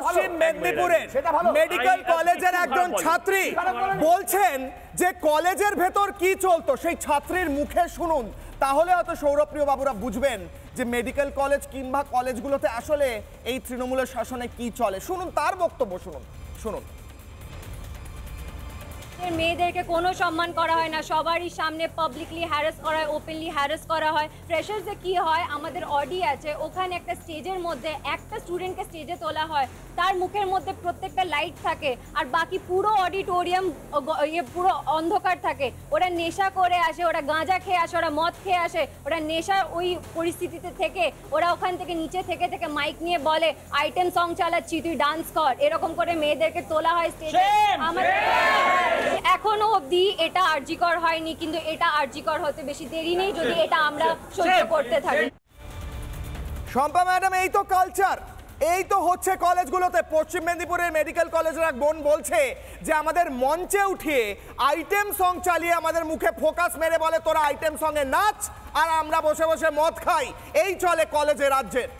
পশ্চিম মেদিনীপুরের মেডিকেল কলেজের একজন ছাত্রী বলছেন যে কলেজের ভেতর কি চলতো সেই ছাত্রীর মুখে শুনুন, তাহলে হয়তো সৌরপ্রিয় বাবুরা বুঝবেন যে মেডিকেল কলেজ কিংবা কলেজগুলোতে আসলে এই তৃণমূলের শাসনে কি চলে। শুনুন তার বক্তব্য, শুনুন। মেয়েদেরকে কোনো সম্মান করা হয় না, সবারই সামনে পাবলিকলি হ্যারাস করা হয়, ওপেনলি হ্যারাস করা হয়। ফ্রেশার্সে কি হয়, আমাদের অডি আছে, ওখানে একটা স্টেজের মধ্যে একটা স্টুডেন্টকে স্টেজে তোলা হয়, তার মুখের মধ্যে প্রত্যেকটা লাইট থাকে আর বাকি পুরো অডিটোরিয়াম পুরো অন্ধকার থাকে। ওরা নেশা করে আসে, ওরা গাঁজা খেয়ে আসে, ওরা মদ খেয়ে আসে, ওরা নেশার ওই পরিস্থিতিতে থেকে ওরা ওখান থেকে নিচে থেকে মাইক নিয়ে বলে আইটেম সং চালাচ্ছি, তুই ডান্স কর, এরকম করে মেয়েদেরকে তোলা হয় স্টেজে। আমাদের এখনো অবধি এটা আরজিকর হয়নি, কিন্তু এটা আরজিকর হতে বেশি দেরি নেই যদি এটা আমরা সহ্য করতে থাকি। শম্পা ম্যাডাম, এই তো কালচার, এই তো হচ্ছে কলেজগুলোতে। পশ্চিম মেদিনীপুরের মেডিকেল কলেজের এক বোন বলছে যে আমাদের মঞ্চে উঠিয়ে আইটেম সং চালিয়ে আমাদের মুখে ফোকাস মেরে বলে তোরা আইটেম সঙ্গে নাচ আর আমরা বসে বসে মদ খাই। এই চলে কলেজে রাজ্যের।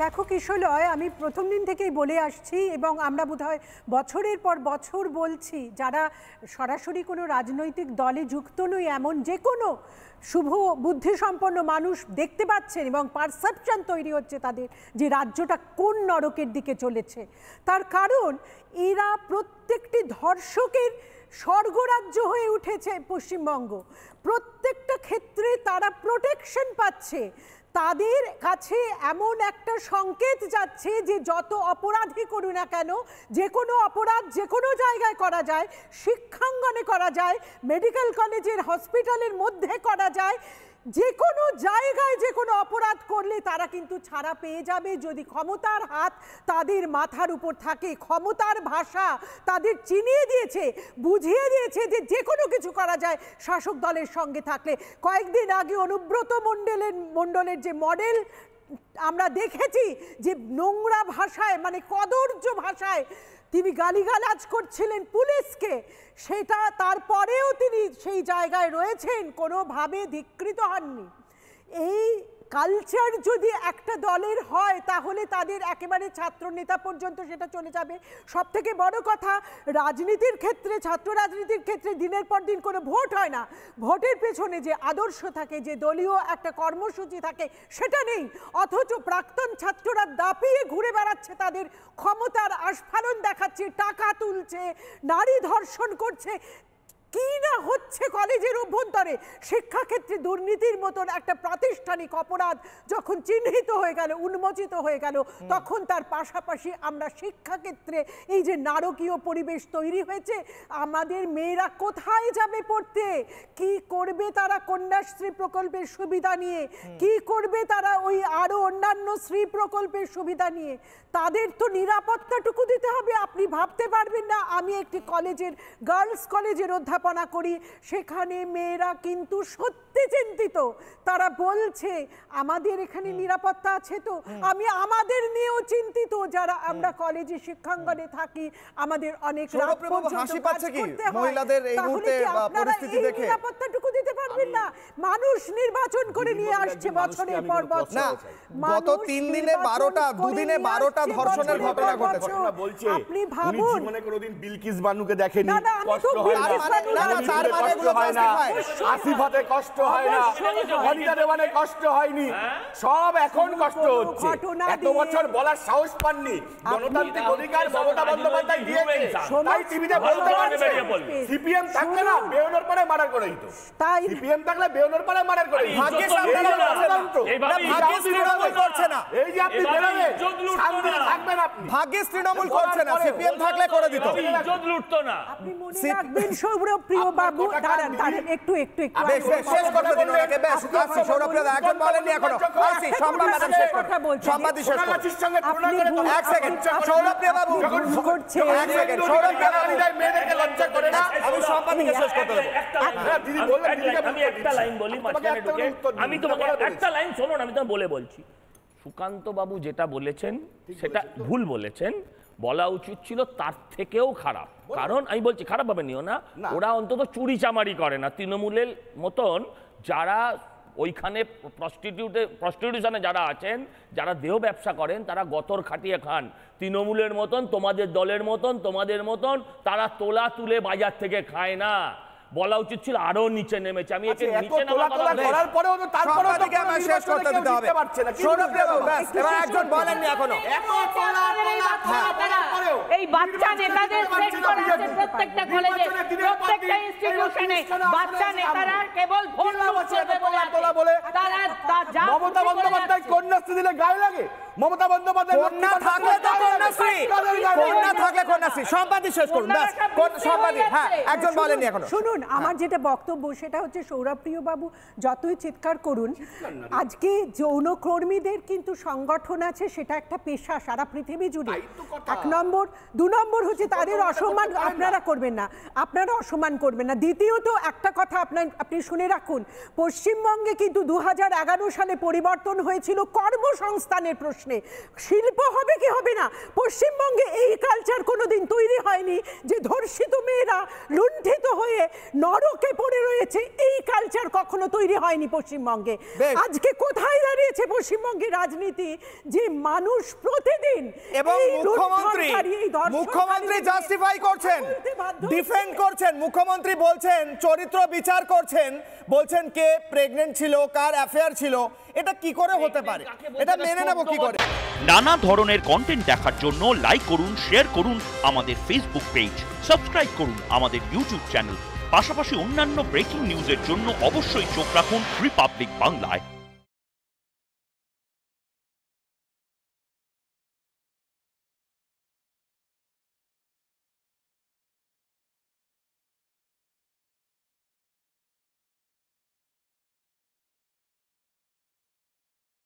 দেখো কিশোলয়, আমি প্রথম দিন থেকেই বলে আসছি এবং আমরা বোধহয় বছরের পর বছর বলছি, যারা সরাসরি কোনো রাজনৈতিক দলে যুক্ত নই এমন যে কোনো শুভ বুদ্ধিসম্পন্ন মানুষ দেখতে পাচ্ছেন এবং পারসেপশন তৈরি হচ্ছে তাদের যে রাজ্যটা কোন নরকের দিকে চলেছে। তার কারণ এরা প্রত্যেকটি ধর্ষকের স্বর্গরাজ্য হয়ে উঠেছে পশ্চিমবঙ্গ। প্রত্যেকটা ক্ষেত্রে তারা প্রোটেকশন পাচ্ছে। তাদের কাছে এমন একটা সংকেত যাচ্ছে যে যত অপরাধী করুন না কেন, যে কোনো অপরাধ যে কোনো জায়গায় করা যায়, শিক্ষাঙ্গনে করা যায়, মেডিকেল কলেজের হসপিটালের মধ্যে করা যায়, যে কোনো জায়গায় যে কোনো অপরাধ করলে তারা কিন্তু ছাড়া পেয়ে যাবে যদি ক্ষমতার হাত তাদের মাথার উপর থাকে। ক্ষমতার ভাষা তাদের চিনিয়ে দিয়েছে, বুঝিয়ে দিয়েছে যে যে কোনো কিছু করা যায় শাসক দলের সঙ্গে থাকলে। কয়েকদিন আগে অনুব্রত মণ্ডলের যে মডেল আমরা দেখেছি, যে নোংরা ভাষায় মানে কদর্য ভাষায় তিনি গালিগালাজ করছিলেন পুলিশকে, সেটা তারপরেও তিনি সেই জায়গায় রয়েছেন, কোনোভাবে ধিক্কৃত হননি। এই কালচার যদি একটা দলের হয় তাহলে তাদের একেবারে ছাত্র নেতা পর্যন্ত সেটা চলে যাবে। সব থেকে বড় কথা, রাজনীতির ক্ষেত্রে, ছাত্র রাজনীতির ক্ষেত্রে দিনের পর দিন কোনো ভোট হয় না। ভোটের পেছনে যে আদর্শ থাকে, যে দলীয় একটা কর্মসূচি থাকে, সেটা নেই। অথচ প্রাক্তন ছাত্ররা দাপিয়ে ঘুরে বেড়াচ্ছে, তাদের ক্ষমতার আস্ফালন দেখাচ্ছে, টাকা তুলছে, নারী ধর্ষণ করছে। কি না হচ্ছে কলেজের অভ্যন্তরে। শিক্ষাক্ষেত্রে দুর্নীতির মতন একটা প্রাতিষ্ঠানিক অপরাধ যখন চিহ্নিত হয়ে গেল, উন্মোচিত হয়ে গেল, তখন তার পাশাপাশি আমরা শিক্ষাক্ষেত্রে এই যে নারকীয় পরিবেশ তৈরি হয়েছে, আমাদের মেয়েরা কোথায় যাবে পড়তে, কি করবে তারা কন্যাশ্রী প্রকল্পের সুবিধা নিয়ে, কি করবে তারা ওই আরো অন্যান্য শ্রী প্রকল্পের সুবিধা নিয়ে, তাদের তো নিরাপত্তাটুকু দিতে হবে। আপনি ভাবতে পারবেন না, আমি একটি কলেজের গার্লস কলেজের অধ্যাপনা করি, সেখানে মেয়েরা কিন্তু সত্যি চিন্তিত। তারা বলছে আমাদের এখানে নিরাপত্তা আছে তো, আমি আমাদের নিয়েও চিন্তিত যারা আমরা কলেজে শিক্ষাঙ্গনে থাকি, আমাদের অনেক রাত পর্যন্ত কাজ করতে হয়। মহিলাদের এই মুহূর্তে পরিস্থিতি দেখে নিরাপত্তাটুকু দিতে পারবেন না। মানুষ নির্বাচন করে নিয়ে আসছে বছরের পর বছর। গত 3 দিনে 12টা, 2 দিনে 12টা ধর্ষণের ঘটনা ঘটেছে। আপনি ভাবুন, জীবনে কোনোদিন বিলকিস বানুকে দেখেনি, না, আমি তো কষ্ট হয় না, তার মানে এগুলো আসিফাতে কষ্ট হয় না, অনিতা দেওয়ানে কষ্ট হয়নি, সব এখন কষ্ট হচ্ছে। এত বছর বলার সাহস পাননি। গণতান্ত্রিক অধিকার মমতা বন্দ্যোপাধ্যায় দিয়েছে, তাই টিভিতে বলতে পারছে। সিপিএম থাকলে না বেউনোর পরে মার্ডার করে দিত। তাই সিপিএম থাকলে বেউনোর পরে মার্ডার করে দিত। ভাগ্যিস আপনারা তৃণমূল করছে না। এই যে আপনি বেরোবেন, শান্তিতে থাকবেন আপনি। ভাগ্যিস তৃণমূল করছে না, সিপিএম থাকলে করে দিত। ইজ্জত লুটতো না। আপনি মনে রাখবেন সৌরপ্রিয় বাবু, দাঁড়ান একটু শেষ করতে দিন ওনাকে। বেশ আসছি, সৌরপ্রিয় একজন বলেননি এখনো। আসছি, সম্পাদ ম্যাডাম শেষ করতে বলছি। সম্পাদ শেষ করতে। এক সেকেন্ড, সৌরপ্রিয় বাবু করছে। এক সেকেন্ড, সৌরপ্রিয় বাবু মেয়েদেরকে লজ্জা করে না। আমি সম্পাদকে শেষ করতে দেব। দিদি বললেন, আমি একটা লাইন বলি মাঝখানে ঢুকে, আমি তোমাকে একটা লাইন শোনো, আমি তোমাকে বলছি। সুকান্ত বাবু যেটা বলেছেন সেটা ভুল বলেছেন, বলা উচিত ছিল তার থেকেও খারাপ। কারণ আমি বলছি খারাপ ভাবে নিও না, ওরা অন্তত চুরি চামারি করে না তৃণমূলের মতন, যারা ওইখানে প্রস্টিটিউশনে যারা আছেন, যারা দেহ ব্যবসা করেন, তারা গতর খাটিয়ে খান। তৃণমূলের মতন, তোমাদের দলের মতন, তোমাদের মতন তারা তোলা তুলে বাজার থেকে খায় না। বলা উচিত ছিল আরো নিচে নেমেছে। আমি একে নিচে নামার কথা বলছি। করার পরেও তো তারপরেও তো সবাইকে আমার শেষ করতে দিতে হবে। সৌরভপ্রিয় বাবু, ব্যাস, এবার একজন বলেননি এখনো। এই বাচ্চা নেতাদের সেট করা আছে প্রত্যেকটা কলেজে, প্রত্যেকটা ইনস্টিটিউশনে বাচ্চা নেতারা কেবল ভোট বলে তারা মমতা বন্দ্যোপাধ্যায় কন্যাশ্রী দিলে গায়ে লাগে? মমতা বন্দ্যোপাধ্যায় কন্যা থাকলে তো কন্যাশ্রী, কন্যা থাকলে কন্যাশ্রী। সম্পাদি শেষ করুন, ব্যাস। সম্পাদি, হ্যাঁ, একজন বলেননি এখনো। শুনুন, আমার যেটা বক্তব্য সেটা হচ্ছে, সৌরভপ্রিয় বাবু যতই চিৎকার করুন, আজকে যৌনকর্মীদের কিন্তু সংগঠন আছে, সেটা একটা পেশা সারা পৃথিবী জুড়ে। 1 নম্বর। 2 নম্বর হচ্ছে তাদের অসম্মান আপনারা করবেন না, আপনারা অসম্মান করবেন না। দ্বিতীয়ত একটা কথা আপনি শুনে রাখুন, পশ্চিমবঙ্গে কিন্তু 2011 সালে পরিবর্তন হয়েছিল কর্মসংস্থানের প্রশ্নে। শিল্প হবে কি হবে না, পশ্চিমবঙ্গে এই কালচার কোনোদিন তৈরি হয়নি যে ধর্ষিত মেয়েরা লুণ্ঠিত হয়ে নরকে পড়ে রয়েছে। এই কালচার কখনো তৈরি হয়নি পশ্চিমবঙ্গে। আজকে কোথায় দাঁড়িয়েছে পশ্চিমবঙ্গের রাজনীতি, যে মানুষ প্রতিদিন এবং মুখ্যমন্ত্রী জাস্টিফাই করছেন, ডিফেন্ড করছেন। মুখ্যমন্ত্রী বলছেন, চরিত্র বিচার করছেন, বলছেন কে প্রেগন্যান্ট ছিল, কার অ্যাফেয়ার ছিল। এটা কি করে হতে পারে? এটা মেনে নেব কি করে? নানা ধরনের কন্টেন্ট দেখার জন্য লাইক করুন, শেয়ার করুন আমাদের ফেসবুক পেজ, সাবস্ক্রাইব করুন আমাদের ইউটিউব চ্যানেল। পাশাপাশি অন্যান্য ব্রেকিং নিউজের জন্য অবশ্যই চোখ রাখুন রিপাবলিক বাংলায়।